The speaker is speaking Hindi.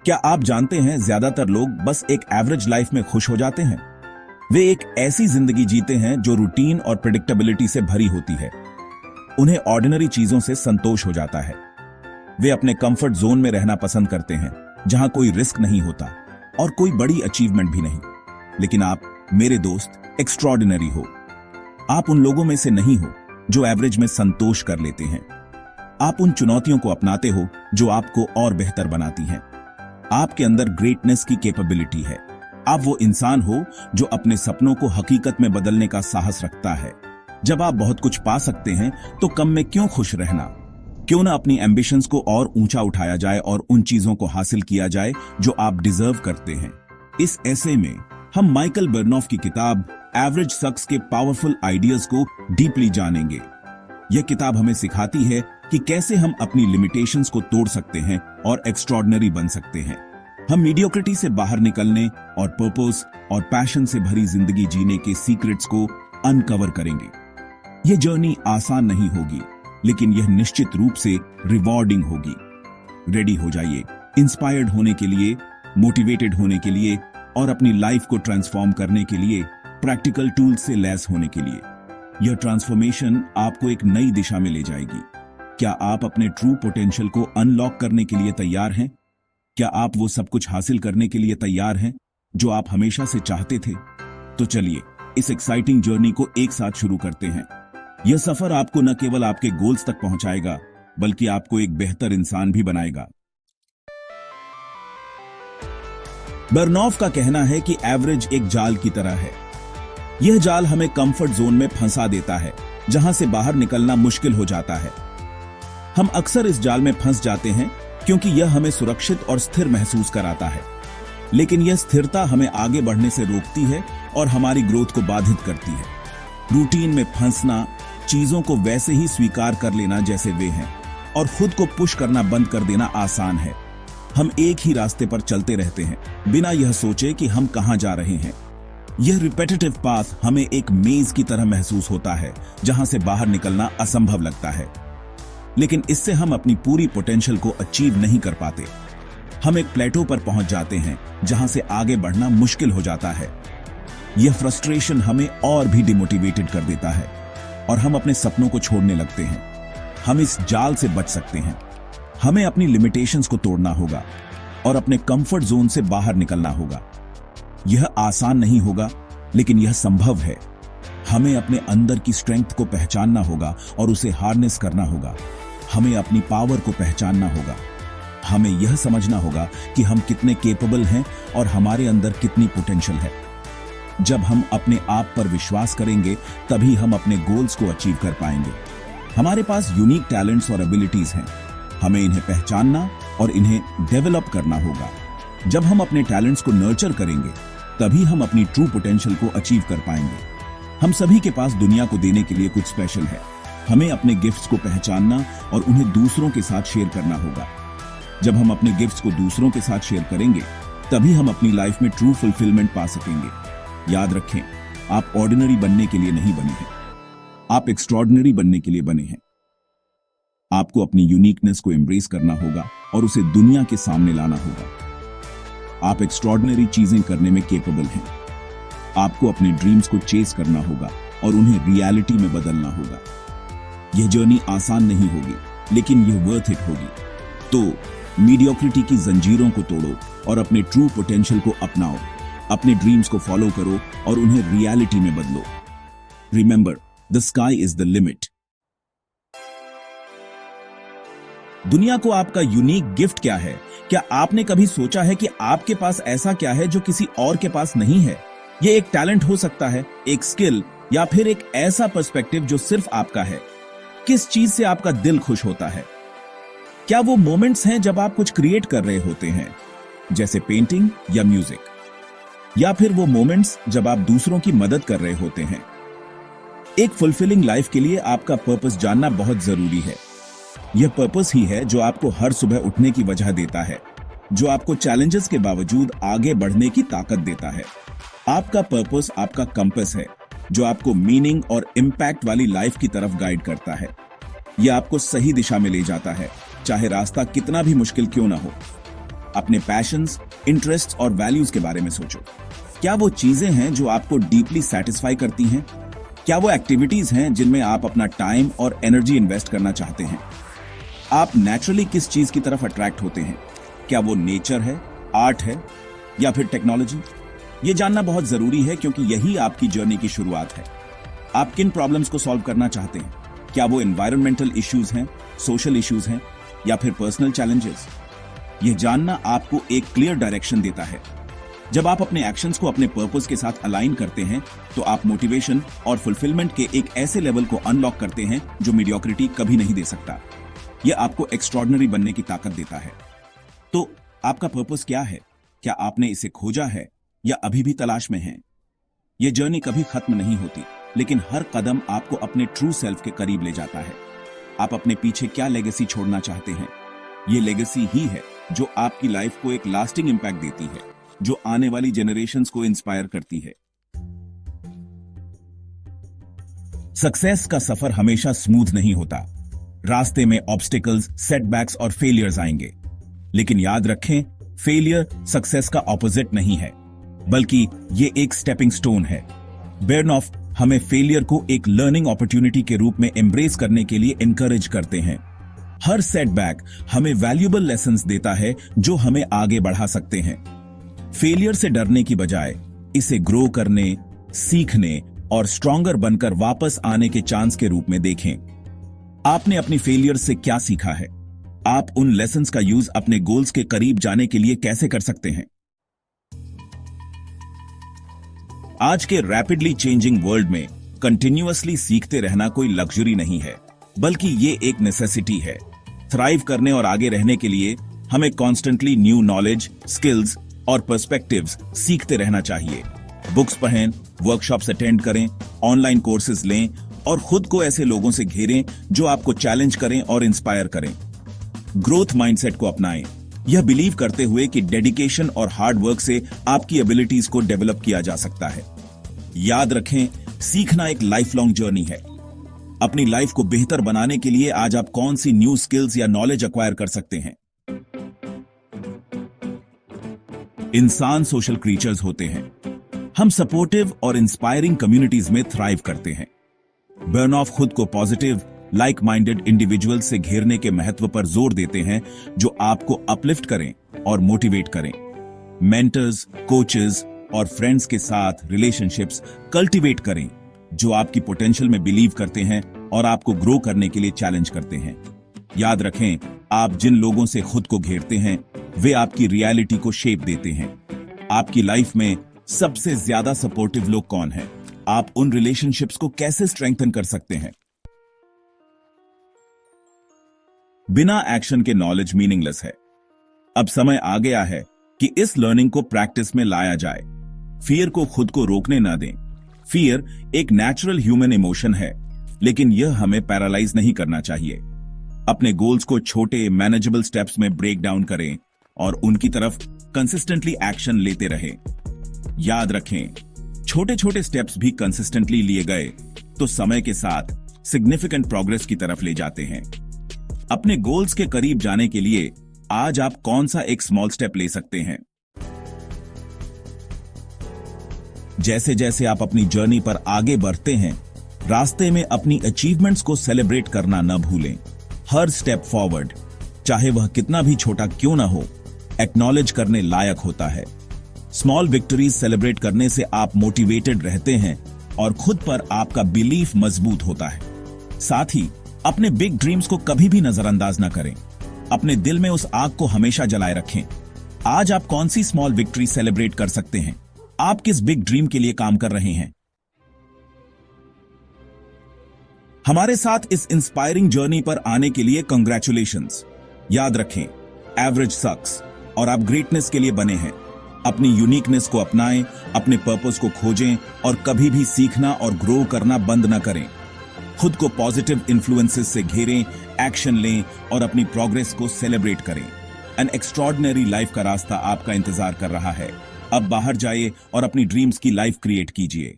क्या आप जानते हैं ज्यादातर लोग बस एक एवरेज लाइफ में खुश हो जाते हैं। वे एक ऐसी जिंदगी जीते हैं जो रूटीन और प्रेडिक्टेबिलिटी से भरी होती है। उन्हें ऑर्डिनरी चीजों से संतोष हो जाता है। वे अपने कंफर्ट जोन में रहना पसंद करते हैं, जहां कोई रिस्क नहीं होता और कोई बड़ी अचीवमेंट भी नहीं। लेकिन आप, मेरे दोस्त, एक्स्ट्रॉर्डिनरी हो। आप उन लोगों में से नहीं हो जो एवरेज में संतोष कर लेते हैं। आप उन चुनौतियों को अपनाते हो जो आपको और बेहतर बनाती हैं। आपके अंदर ग्रेटनेस की कैपेबिलिटी है। आप वो इंसान हो जो अपने सपनों को हकीकत में बदलने का साहस रखता है। जब आप बहुत कुछ पा सकते हैं तो कम में क्यों खुश रहना। क्यों ना अपनी एम्बिशंस को और ऊंचा उठाया जाए और उन चीजों को हासिल किया जाए जो आप डिजर्व करते हैं। इस ऐसे में हम माइकल बर्नॉफ की किताब एवरेज सक्स के पावरफुल आइडियाज को डीपली जानेंगे। यह किताब हमें सिखाती है कि कैसे हम अपनी लिमिटेशंस को तोड़ सकते हैं और एक्स्ट्रॉर्डिनरी बन सकते हैं। हम मीडियोक्रिटी से बाहर निकलने और पर्पस और पैशन से भरी जिंदगी जीने के सीक्रेट्स को अनकवर करेंगे। यह जर्नी आसान नहीं होगी, लेकिन यह निश्चित रूप से रिवॉर्डिंग होगी। रेडी हो जाइए इंस्पायर्ड होने के लिए, मोटिवेटेड होने के लिए और अपनी लाइफ को ट्रांसफॉर्म करने के लिए प्रैक्टिकल टूल से लैस होने के लिए। यह ट्रांसफॉर्मेशन आपको एक नई दिशा में ले जाएगी। क्या आप अपने ट्रू पोटेंशियल को अनलॉक करने के लिए तैयार हैं? क्या आप वो सब कुछ हासिल करने के लिए तैयार हैं जो आप हमेशा से चाहते थे? तो चलिए इस एक्साइटिंग जर्नी को एक साथ शुरू करते हैं। यह सफर आपको न केवल आपके गोल्स तक पहुंचाएगा, बल्कि आपको एक बेहतर इंसान भी बनाएगा। बर्नॉफ का कहना है कि एवरेज एक जाल की तरह है। यह जाल हमें कंफर्ट जोन में फंसा देता है, जहां से बाहर निकलना मुश्किल हो जाता है। हम अक्सर इस जाल में फंस जाते हैं क्योंकि यह हमें सुरक्षित और स्थिर महसूस कराता है। लेकिन यह स्थिरता हमें आगे बढ़ने से रोकती है और हमारी ग्रोथ को बाधित करती है। रूटीन में फंसना, चीजों को वैसे ही स्वीकार कर लेना जैसे वे हैं, और खुद को पुश करना बंद कर देना आसान है। हम एक ही रास्ते पर चलते रहते हैं, बिना यह सोचे कि हम कहां जा रहे हैं। यह रिपेटिटिव पाथ हमें एक मेज की तरह महसूस होता है, जहां से बाहर निकलना असंभव लगता है। लेकिन इससे हम अपनी पूरी पोटेंशियल को अचीव नहीं कर पाते। हम एक प्लेटो पर पहुंच जाते हैं, जहां से आगे बढ़ना मुश्किल हो जाता है। यह फ्रस्ट्रेशन हमें और भी डिमोटिवेटेड कर देता है और हम अपने सपनों को छोड़ने लगते हैं। हम इस जाल से बच सकते हैं। हमें अपनी लिमिटेशंस को तोड़ना होगा और अपने कंफर्ट जोन से बाहर निकलना होगा। यह आसान नहीं होगा, लेकिन यह संभव है। हमें अपने अंदर की स्ट्रेंथ को पहचानना होगा और उसे हार्नेस करना होगा। हमें अपनी पावर को पहचानना होगा। हमें यह समझना होगा कि हम कितने कैपेबल हैं और हमारे अंदर कितनी पोटेंशियल है। जब हम अपने आप पर विश्वास करेंगे, तभी हम अपने गोल्स को अचीव कर पाएंगे। हमारे पास यूनिक टैलेंट्स और एबिलिटीज हैं। हमें इन्हें पहचानना और इन्हें डेवलप करना होगा। जब हम अपने टैलेंट्स को नर्चर करेंगे, तभी हम अपनी ट्रू पोटेंशियल को अचीव कर पाएंगे। हम सभी के पास दुनिया को देने के लिए कुछ स्पेशल है। हमें अपने गिफ्ट्स को पहचानना और उन्हें दूसरों के साथ शेयर करना होगा। जब हम अपने गिफ्ट्स को दूसरों के साथ शेयर करेंगे, तभी हम अपनी लाइफ में ट्रू फुलफिलमेंट पा सकेंगे। याद रखें, आप ऑर्डिनरी बनने के लिए नहीं बने हैं, आप एक्स्ट्रॉर्डिनरी बनने के लिए बने हैं। आपको अपनी यूनिकनेस को एम्ब्रेस करना होगा और उसे दुनिया के सामने लाना होगा। आप एक्स्ट्रॉर्डिनरी चीजें करने में कैपेबल हैं। आपको अपने ड्रीम्स को चेस करना होगा और उन्हें रियलिटी में बदलना होगा। यह जर्नी आसान नहीं होगी, लेकिन यह वर्थ इट होगी। तो मीडियोक्रिटी की जंजीरों को तोड़ो और अपने ट्रू पोटेंशियल को अपनाओ। अपने ड्रीम्स को फॉलो करो और उन्हें रियलिटी में बदलो। Remember, the sky is the limit. दुनिया को आपका यूनिक गिफ्ट क्या है? क्या आपने कभी सोचा है कि आपके पास ऐसा क्या है जो किसी और के पास नहीं है? ये एक टैलेंट हो सकता है, एक स्किल, या फिर एक ऐसा पर्सपेक्टिव जो सिर्फ आपका है। किस चीज से आपका दिल खुश होता है? क्या वो मोमेंट्स हैं जब आप कुछ क्रिएट कर रहे होते हैं, जैसे पेंटिंग या म्यूजिक, या फिर वो मोमेंट्स जब आप दूसरों की मदद कर रहे होते हैं? एक फुलफिलिंग लाइफ के लिए आपका पर्पस जानना बहुत जरूरी है। यह पर्पस ही है जो आपको हर सुबह उठने की वजह देता है, जो आपको चैलेंजेस के बावजूद आगे बढ़ने की ताकत देता है। आपका पर्पस आपका कंपास है, जो आपको मीनिंग और इम्पैक्ट वाली लाइफ की तरफ गाइड करता है। यह आपको सही दिशा में ले जाता है, चाहे रास्ता कितना भी मुश्किल क्यों ना हो। अपने पैशंस, इंटरेस्ट्स और वैल्यूज के बारे में सोचो। क्या वो चीजें हैं जो आपको डीपली सेटिस्फाई करती हैं? क्या वो एक्टिविटीज हैं जिनमें आप अपना टाइम और एनर्जी इन्वेस्ट करना चाहते हैं? आप नेचुरली किस चीज की तरफ अट्रैक्ट होते हैं? क्या वो नेचर है, आर्ट है या फिर टेक्नोलॉजी? ये जानना बहुत जरूरी है क्योंकि यही आपकी जर्नी की शुरुआत है। आप किन प्रॉब्लम्स को सॉल्व करना चाहते हैं? क्या वो एनवायरमेंटल इश्यूज हैं, सोशल इश्यूज हैं या फिर पर्सनल चैलेंजेस? यह जानना आपको एक क्लियर डायरेक्शन देता है। जब आप अपने एक्शंस को अपने पर्पस के साथ अलाइन करते हैं तो आप मोटिवेशन और फुलफिलमेंट के एक ऐसे लेवल को अनलॉक करते हैं जो मीडियोक्रिटी कभी नहीं दे सकता। यह आपको एक्स्ट्रॉर्डिनरी बनने की ताकत देता है। तो आपका पर्पस क्या है? क्या आपने इसे खोजा है या अभी भी तलाश में हैं? यह जर्नी कभी खत्म नहीं होती, लेकिन हर कदम आपको अपने ट्रू सेल्फ के करीब ले जाता है। आप अपने पीछे क्या लेगेसी छोड़ना चाहते हैं? ये लेगेसी ही है जो आपकी लाइफ को एक लास्टिंग इंपैक्ट देती है, जो आने वाली जनरेशंस को इंस्पायर करती है। सक्सेस का सफर हमेशा स्मूथ नहीं होता। रास्ते में ऑब्स्टिकल्स, सेटबैक्स और फेलियर्स आएंगे। लेकिन याद रखें, फेलियर सक्सेस का ऑपोजिट नहीं है, बल्कि ये एक स्टेपिंग स्टोन है। बेरनॉफ हमें फेलियर को एक लर्निंग अपॉर्चुनिटी के रूप में एम्ब्रेस करने के लिए एनकरेज करते हैं। हर सेटबैक हमें वैल्यूएबल लेसन्स देता है जो हमें आगे बढ़ा सकते हैं। फेलियर से डरने की बजाय इसे ग्रो करने, सीखने और स्ट्रॉन्गर बनकर वापस आने के चांस के रूप में देखें। आपने अपनी फेलियर से क्या सीखा है? आप उन लेसन्स का यूज अपने गोल्स के करीब जाने के लिए कैसे कर सकते हैं? आज के रैपिडली चेंजिंग वर्ल्ड में कंटिन्यूअसली सीखते रहना कोई लग्जरी नहीं है, बल्कि ये एक नेसेसिटी है। थ्राइव करने और आगे रहने के लिए हमें कॉन्स्टेंटली न्यू नॉलेज, स्किल्स और पर्सपेक्टिव्स सीखते रहना चाहिए। बुक्स पढ़ें, वर्कशॉप्स अटेंड करें, ऑनलाइन कोर्सेज लें और खुद को ऐसे लोगों से घेरें जो आपको चैलेंज करें और इंस्पायर करें। ग्रोथ माइंडसेट को अपनाएं, यह बिलीव करते हुए कि डेडिकेशन और हार्ड वर्क से आपकी एबिलिटीज को डेवलप किया जा सकता है। याद रखें, सीखना एक लाइफ लॉन्ग जर्नी है। अपनी लाइफ को बेहतर बनाने के लिए आज आप कौन सी न्यू स्किल्स या नॉलेज एक्वायर कर सकते हैं? इंसान सोशल क्रीचर्स होते हैं। हम सपोर्टिव और इंस्पायरिंग कम्युनिटीज में थ्राइव करते हैं। बर्नऑफ खुद को पॉजिटिव, लाइक माइंडेड इंडिविजुअल्स से घेरने के महत्व पर जोर देते हैं जो आपको अपलिफ्ट करें और मोटिवेट करें। मेंटर्स, कोचेस और फ्रेंड्स के साथ रिलेशनशिप्स कल्टीवेट करें जो आपकी पोटेंशियल में बिलीव करते हैं और आपको ग्रो करने के लिए चैलेंज करते हैं। याद रखें, आप जिन लोगों से खुद को घेरते हैं वे आपकी रियलिटी को शेप देते हैं। आपकी लाइफ में सबसे ज्यादा सपोर्टिव लोग कौन हैं? आप उन रिलेशनशिप्स को कैसे स्ट्रेंथन कर सकते हैं? बिना एक्शन के नॉलेज मीनिंगलेस है। अब समय आ गया है कि इस लर्निंग को प्रैक्टिस में लाया जाए। फियर को खुद को रोकने ना दें। फियर एक नेचुरल ह्यूमन इमोशन है, लेकिन यह हमें पैरालाइज नहीं करना चाहिए। अपने गोल्स को छोटे मैनेजेबल स्टेप्स में ब्रेक डाउन करें और उनकी तरफ कंसिस्टेंटली एक्शन लेते रहें। याद रखें, छोटे छोटे स्टेप्स भी कंसिस्टेंटली लिए गए तो समय के साथ सिग्निफिकेंट प्रोग्रेस की तरफ ले जाते हैं। अपने गोल्स के करीब जाने के लिए आज आप कौन सा एक स्मॉल स्टेप ले सकते हैं? जैसे जैसे आप अपनी जर्नी पर आगे बढ़ते हैं, रास्ते में अपनी अचीवमेंट्स को सेलिब्रेट करना न भूलें। हर स्टेप फॉरवर्ड, चाहे वह कितना भी छोटा क्यों ना हो, एक्नॉलेज करने लायक होता है। स्मॉल विक्ट्रीज सेलिब्रेट करने से आप मोटिवेटेड रहते हैं और खुद पर आपका बिलीफ मजबूत होता है। साथ ही अपने बिग ड्रीम्स को कभी भी नजरअंदाज ना करें। अपने दिल में उस आग को हमेशा जलाए रखें। आज आप कौन सी स्मॉल विक्ट्री सेलिब्रेट कर सकते हैं? आप किस बिग ड्रीम के लिए काम कर रहे हैं? हमारे साथ इस इंस्पायरिंग जर्नी पर आने के लिए कंग्रेचुलेशंस। याद रखें, एवरेज सक्स और आप ग्रेटनेस के लिए बने हैं। अपनी यूनिकनेस को अपनाएं, अपने पर्पस को खोजें और कभी भी सीखना और ग्रो करना बंद ना करें। खुद को पॉजिटिव इन्फ्लुएंसेस से घेरें, एक्शन लें और अपनी प्रोग्रेस को सेलिब्रेट करें। एन एक्स्ट्रॉर्डिनरी लाइफ का रास्ता आपका इंतजार कर रहा है। अब बाहर जाइए और अपनी ड्रीम्स की लाइफ क्रिएट कीजिए।